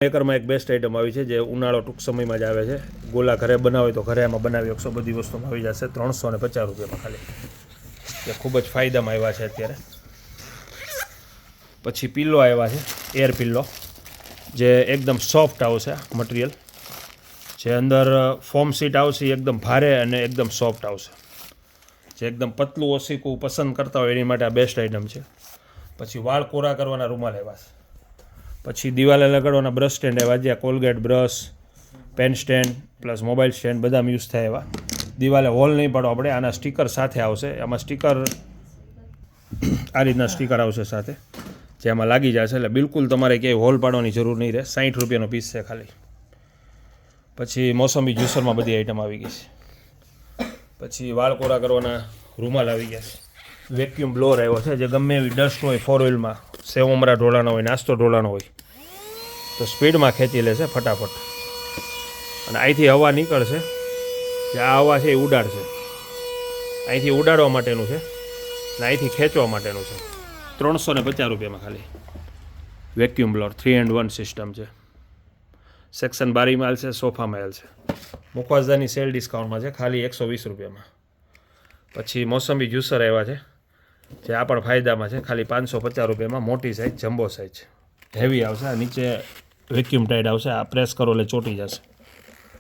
મેકરમાં એક best item આવી છે જે ઉનાળો ટૂંક સમયમાં જ આવે છે. ગોલા ઘરે બનાવે તો ઘરે એમાં બનાવી શકશો. બધી વસ્તુમાં આવી જશે 350 રૂપિયામાં ખાલી. જે ખૂબ જ ફાયદામાં આવ્યા છે અત્યારે. પછી પિલ્લો આવ્યા છે, એર પિલ્લો, જે એકદમ સોફ્ટ આવશે મટીરિયલ. જે અંદર ફોમ સીટ આવશે એકદમ ભારે અને એકદમ સોફ્ટ આવશે. જે એકદમ પતલું ઓસીકું પસંદ કરતા હોય એની માટે આ બેસ્ટ આઇટમ છે. પછી વાળ કોરા કરવાના રૂમાલ આવ્યા છે. પછી દિવાલે લગાડવાના બ્રશ સ્ટેન્ડ આવ્યા, જ્યાં Colgate, brush, pen stand plus mobile stand બધામાં યુઝ થાય એવા. દિવાલે હોલ નહીં પાડો આપણે, આના સ્ટીકર સાથે આવશે. આમાં સ્ટીકર આ રીતના સ્ટીકર આવશે સાથે, જે આમાં લાગી જશે. એટલે બિલકુલ તમારે ક્યાંય હોલ પાડવાની જરૂર નહીં રહે. 60 રૂપિયાનો પીસ છે ખાલી. પછી મોસંબી જ્યુસરમાં બધી આઈટમ આવી ગઈ છે. પછી વાળ કોરા કરવાના રૂમાલ આવી ગયા છે. વેક્યુમ બ્લોઅર આવ્યો છે, જે ગમે એવી ડસ્ટ હોય, 4 વ્હીલમાં સેવ મમરા ઢોળાનો હોય, નાસ્તો ઢોળાનો હોય તો સ્પીડમાં ખેંચી લેશે ફટાફટ. અને અહીંથી હવા નીકળશે, જે આ હવા છે એ ઉડાડશે. અહીંથી ઉડાડવા માટેનું છે અને અહીંથી ખેંચવા માટેનું છે. 350 રૂપિયામાં ખાલી વેક્યુમ બ્લોઅર 3-in-1 સિસ્ટમ છે. સેક્શન 12 માલ છે, સોફામાં આવેલ છે. મુખવાસદાની સેલ ડિસ્કાઉન્ટમાં છે, ખાલી 120 રૂપિયામાં. પછી મોસંબી જ્યુસર આવ્યા છે, જે આ પણ ફાયદામાં છે, ખાલી 550 રૂપિયામાં. મોટી સાઇઝ, જમ્બો સાઇઝ, હેવી આવશે. આ નીચે વેક્યુમ ટાઈટ આવશે. આ પ્રેસ કરો એટલે ચોંટી જશે.